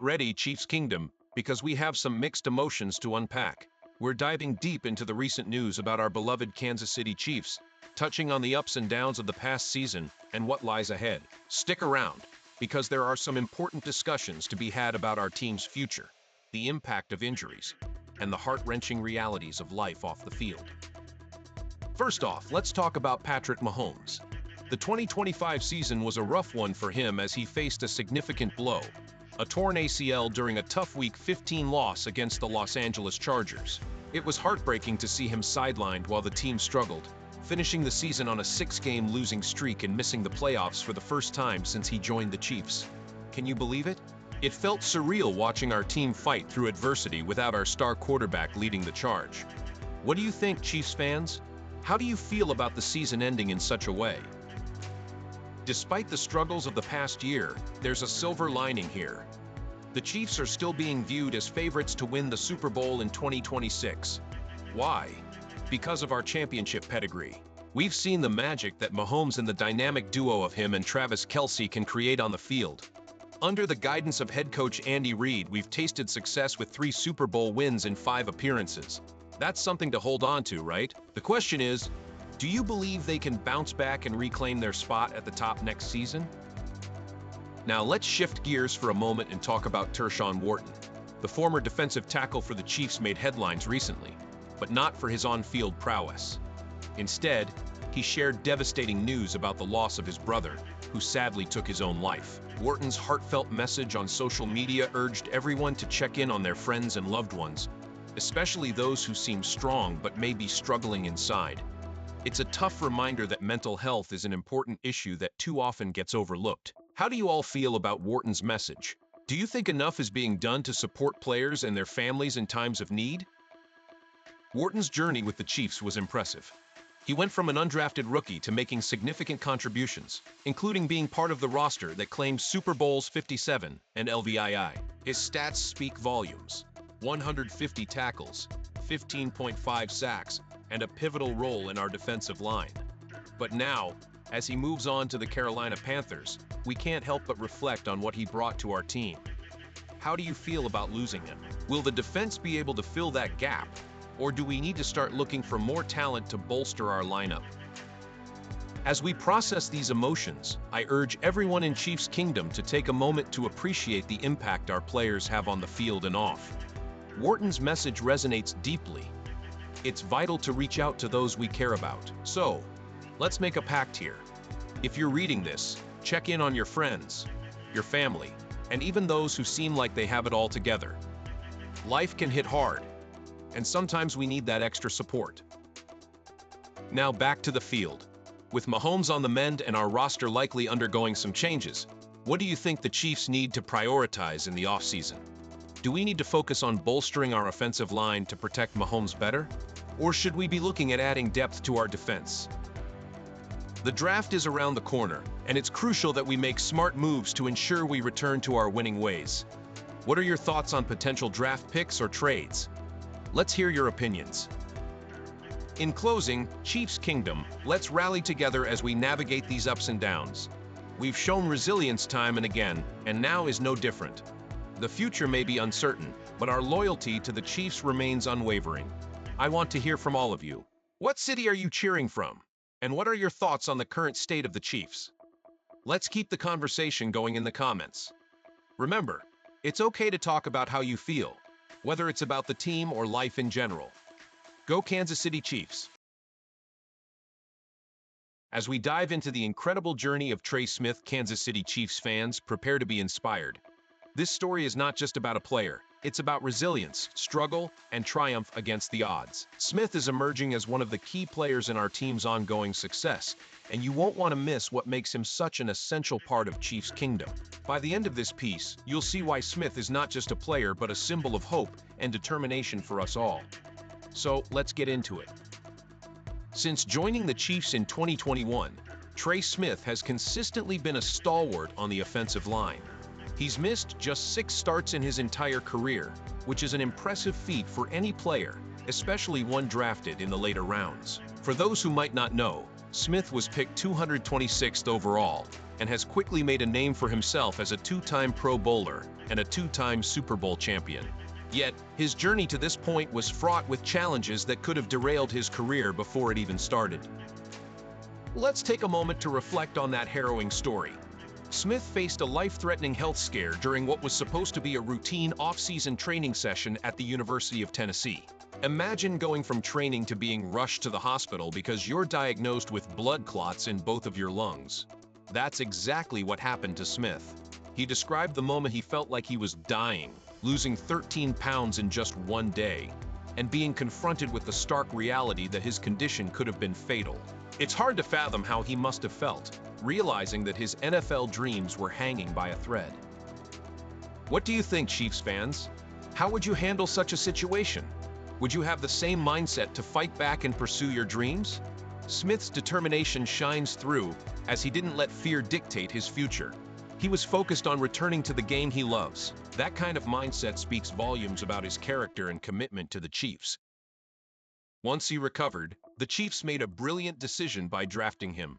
ready, Chiefs Kingdom, because we have some mixed emotions to unpack. We're diving deep into the recent news about our beloved Kansas City Chiefs, touching on the ups and downs of the past season and what lies ahead. Stick around, because there are some important discussions to be had about our team's future, the impact of injuries, and the heart-wrenching realities of life off the field. First off, let's talk about Patrick Mahomes. The 2025 season was a rough one for him as he faced a significant blow, a torn ACL during a tough Week 15 loss against the Los Angeles Chargers. It was heartbreaking to see him sidelined while the team struggled, finishing the season on a 6-game losing streak and missing the playoffs for the first time since he joined the Chiefs. Can you believe it? It felt surreal watching our team fight through adversity without our star quarterback leading the charge. What do you think, Chiefs fans? How do you feel about the season ending in such a way? Despite the struggles of the past year, there's a silver lining here. The Chiefs are still being viewed as favorites to win the Super Bowl in 2026. Why? Because of our championship pedigree. We've seen the magic that Mahomes and the dynamic duo of him and Travis Kelce can create on the field. Under the guidance of head coach Andy Reid, we've tasted success with 3 Super Bowl wins in 5 appearances. That's something to hold on to, right? The question is, do you believe they can bounce back and reclaim their spot at the top next season? Now let's shift gears for a moment and talk about Tershawn Wharton. The former defensive tackle for the Chiefs made headlines recently, but not for his on-field prowess. Instead, he shared devastating news about the loss of his brother, who sadly took his own life. Wharton's heartfelt message on social media urged everyone to check in on their friends and loved ones, especially those who seem strong but may be struggling inside. It's a tough reminder that mental health is an important issue that too often gets overlooked. How do you all feel about Wharton's message? Do you think enough is being done to support players and their families in times of need? Wharton's journey with the Chiefs was impressive. He went from an undrafted rookie to making significant contributions, including being part of the roster that claimed Super Bowls 57 and LVII. His stats speak volumes: 150 tackles, 15.5 sacks, and a pivotal role in our defensive line. But now, as he moves on to the Carolina Panthers, we can't help but reflect on what he brought to our team. How do you feel about losing him? Will the defense be able to fill that gap, or do we need to start looking for more talent to bolster our lineup? As we process these emotions, I urge everyone in Chiefs Kingdom to take a moment to appreciate the impact our players have on the field and off. Wharton's message resonates deeply. It's vital to reach out to those we care about. So, let's make a pact here. If you're reading this, check in on your friends, your family, and even those who seem like they have it all together. Life can hit hard, and sometimes we need that extra support. Now back to the field. With Mahomes on the mend and our roster likely undergoing some changes, what do you think the Chiefs need to prioritize in the offseason? Do we need to focus on bolstering our offensive line to protect Mahomes better? Or should we be looking at adding depth to our defense? The draft is around the corner, and it's crucial that we make smart moves to ensure we return to our winning ways. What are your thoughts on potential draft picks or trades? Let's hear your opinions. In closing, Chiefs Kingdom, let's rally together as we navigate these ups and downs. We've shown resilience time and again, and now is no different. The future may be uncertain, but our loyalty to the Chiefs remains unwavering. I want to hear from all of you. What city are you cheering from? And what are your thoughts on the current state of the Chiefs? Let's keep the conversation going in the comments. Remember, it's okay to talk about how you feel, whether it's about the team or life in general. Go Kansas City Chiefs! As we dive into the incredible journey of Trey Smith, Kansas City Chiefs fans, prepare to be inspired. This story is not just about a player. It's about resilience, struggle, and triumph against the odds. Smith is emerging as one of the key players in our team's ongoing success, and you won't want to miss what makes him such an essential part of Chiefs Kingdom. By the end of this piece, you'll see why Smith is not just a player but a symbol of hope and determination for us all. So, let's get into it. Since joining the Chiefs in 2021, Trey Smith has consistently been a stalwart on the offensive line. He's missed just 6 starts in his entire career, which is an impressive feat for any player, especially one drafted in the later rounds. For those who might not know, Smith was picked 226th overall and has quickly made a name for himself as a two-time Pro Bowler and a two-time Super Bowl champion. Yet, his journey to this point was fraught with challenges that could have derailed his career before it even started. Let's take a moment to reflect on that harrowing story. Smith faced a life-threatening health scare during what was supposed to be a routine off-season training session at the University of Tennessee. Imagine going from training to being rushed to the hospital because you're diagnosed with blood clots in both of your lungs. That's exactly what happened to Smith. He described the moment he felt like he was dying, losing 13 pounds in just one day, and being confronted with the stark reality that his condition could have been fatal. It's hard to fathom how he must have felt, realizing that his NFL dreams were hanging by a thread. What do you think, Chiefs fans? How would you handle such a situation? Would you have the same mindset to fight back and pursue your dreams? Smith's determination shines through as he didn't let fear dictate his future. He was focused on returning to the game he loves. That kind of mindset speaks volumes about his character and commitment to the Chiefs. Once he recovered, the Chiefs made a brilliant decision by drafting him.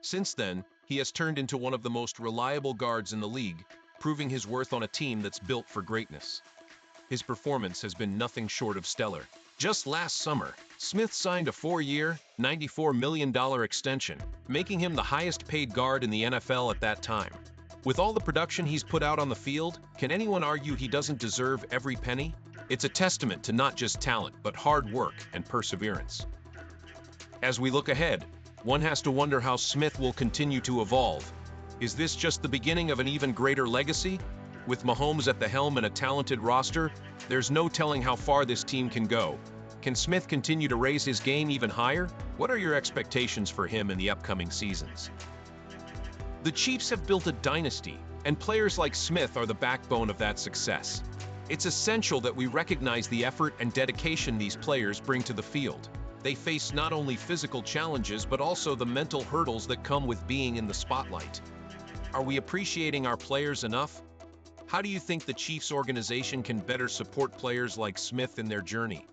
Since then, he has turned into one of the most reliable guards in the league, proving his worth on a team that's built for greatness. His performance has been nothing short of stellar. Just last summer, Smith signed a 4-year, $94 million extension, making him the highest-paid guard in the NFL at that time. With all the production he's put out on the field, can anyone argue he doesn't deserve every penny? It's a testament to not just talent, but hard work and perseverance. As we look ahead, one has to wonder how Smith will continue to evolve. Is this just the beginning of an even greater legacy? With Mahomes at the helm and a talented roster, there's no telling how far this team can go. Can Smith continue to raise his game even higher? What are your expectations for him in the upcoming seasons? The Chiefs have built a dynasty, and players like Smith are the backbone of that success. It's essential that we recognize the effort and dedication these players bring to the field. They face not only physical challenges, but also the mental hurdles that come with being in the spotlight. Are we appreciating our players enough? How do you think the Chiefs organization can better support players like Smith in their journey?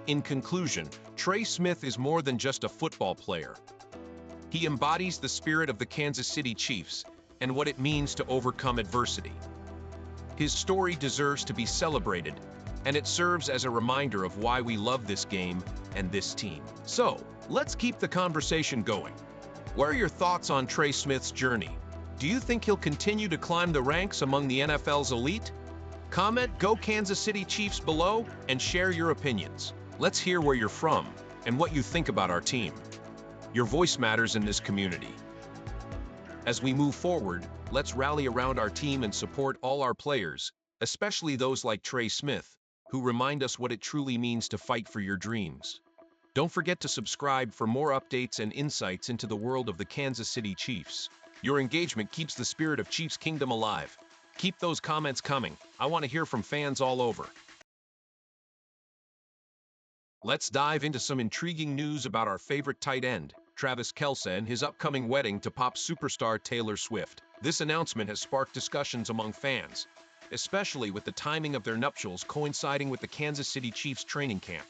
In conclusion, Trey Smith is more than just a football player. He embodies the spirit of the Kansas City Chiefs and what it means to overcome adversity. His story deserves to be celebrated, and it serves as a reminder of why we love this game and this team. So, let's keep the conversation going. What are your thoughts on Trey Smith's journey? Do you think he'll continue to climb the ranks among the NFL's elite? Comment "Go Kansas City Chiefs" below and share your opinions. Let's hear where you're from and what you think about our team. Your voice matters in this community. As we move forward, let's rally around our team and support all our players, especially those like Trey Smith, who remind us what it truly means to fight for your dreams. Don't forget to subscribe for more updates and insights into the world of the Kansas City Chiefs. Your engagement keeps the spirit of Chiefs Kingdom alive. Keep those comments coming. I want to hear from fans all over. Let's dive into some intriguing news about our favorite tight end, Travis Kelce, and his upcoming wedding to pop superstar Taylor Swift. This announcement has sparked discussions among fans, especially with the timing of their nuptials coinciding with the Kansas City Chiefs training camp.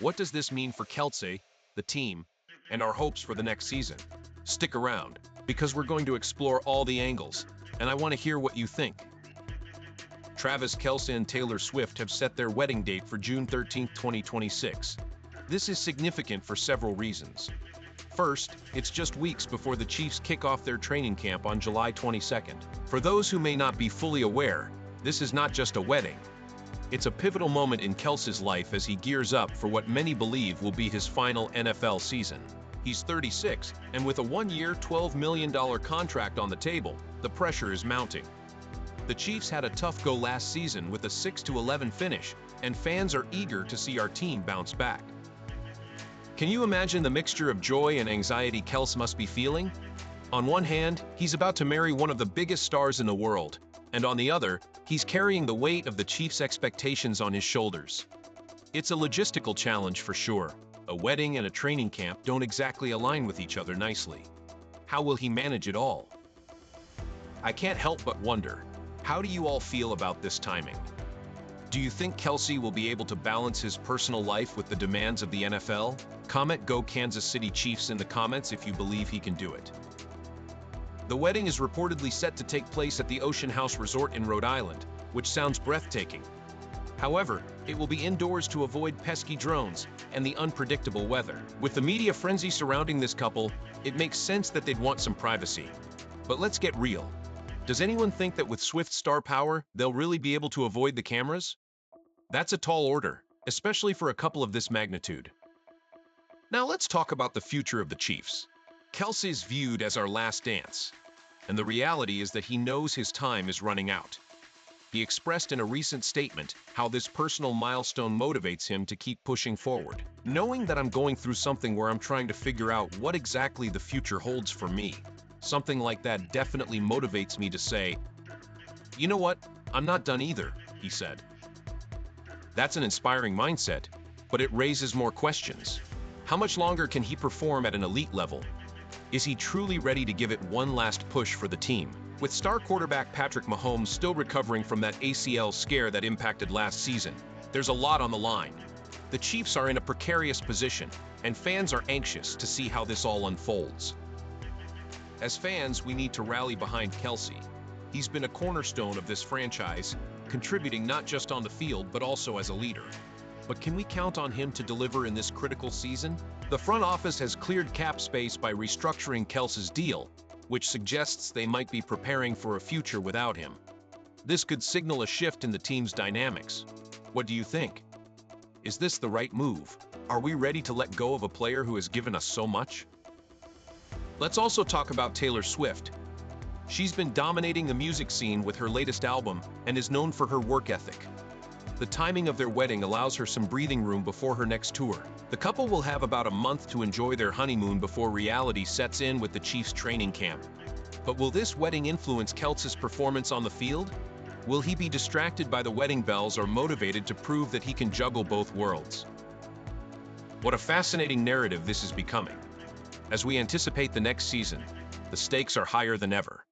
What does this mean for Kelce, the team, and our hopes for the next season? Stick around, because we're going to explore all the angles, and I want to hear what you think. Travis Kelce and Taylor Swift have set their wedding date for June 13, 2026. This is significant for several reasons. First, it's just weeks before the Chiefs kick off their training camp on July 22nd. For those who may not be fully aware, this is not just a wedding. It's a pivotal moment in Kelce's life as he gears up for what many believe will be his final NFL season. He's 36, and with a 1-year, $12 million contract on the table, the pressure is mounting. The Chiefs had a tough go last season with a 6-11 finish, and fans are eager to see our team bounce back. Can you imagine the mixture of joy and anxiety Kelce must be feeling? On one hand, he's about to marry one of the biggest stars in the world, and on the other, he's carrying the weight of the Chiefs' expectations on his shoulders. It's a logistical challenge for sure. A wedding and a training camp don't exactly align with each other nicely. How will he manage it all? I can't help but wonder, how do you all feel about this timing? Do you think Kelce will be able to balance his personal life with the demands of the NFL? Comment "Go Kansas City Chiefs" in the comments if you believe he can do it. The wedding is reportedly set to take place at the Ocean House Resort in Rhode Island, which sounds breathtaking. However, it will be indoors to avoid pesky drones and the unpredictable weather. With the media frenzy surrounding this couple, it makes sense that they'd want some privacy. But let's get real. Does anyone think that with Swift's star power, they'll really be able to avoid the cameras? That's a tall order, especially for a couple of this magnitude. Now let's talk about the future of the Chiefs. Kelce is viewed as our last dance, and the reality is that he knows his time is running out. He expressed in a recent statement how this personal milestone motivates him to keep pushing forward. Knowing that I'm going through something where I'm trying to figure out what exactly the future holds for me, something like that definitely motivates me to say, "You know what? I'm not done either," he said. That's an inspiring mindset, but it raises more questions. How much longer can he perform at an elite level? Is he truly ready to give it one last push for the team? With star quarterback Patrick Mahomes still recovering from that ACL scare that impacted last season, there's a lot on the line. The Chiefs are in a precarious position, and fans are anxious to see how this all unfolds. As fans, we need to rally behind Kelce. He's been a cornerstone of this franchise, contributing not just on the field but also as a leader. But can we count on him to deliver in this critical season? The front office has cleared cap space by restructuring Kelce's deal, which suggests they might be preparing for a future without him. This could signal a shift in the team's dynamics. What do you think? Is this the right move? Are we ready to let go of a player who has given us so much? Let's also talk about Taylor Swift. She's been dominating the music scene with her latest album and is known for her work ethic. The timing of their wedding allows her some breathing room before her next tour. The couple will have about a month to enjoy their honeymoon before reality sets in with the Chiefs training camp. But will this wedding influence Kelce's performance on the field? Will he be distracted by the wedding bells or motivated to prove that he can juggle both worlds? What a fascinating narrative this is becoming. As we anticipate the next season, the stakes are higher than ever.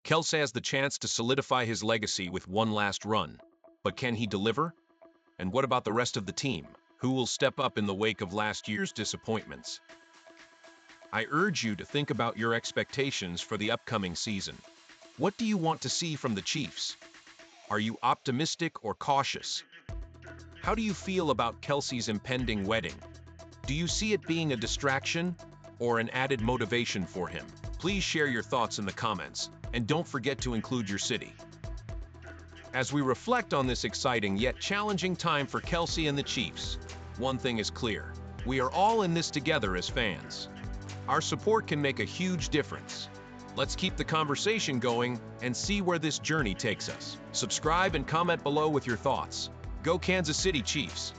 Kelce has the chance to solidify his legacy with one last run. But can he deliver? And what about the rest of the team? Who will step up in the wake of last year's disappointments? I urge you to think about your expectations for the upcoming season. What do you want to see from the Chiefs? Are you optimistic or cautious? How do you feel about Kelce's impending wedding? Do you see it being a distraction or an added motivation for him? Please share your thoughts in the comments, and don't forget to include your city. As we reflect on this exciting yet challenging time for Kelce and the Chiefs, one thing is clear: we are all in this together as fans. Our support can make a huge difference. Let's keep the conversation going and see where this journey takes us. Subscribe and comment below with your thoughts. Go Kansas City Chiefs!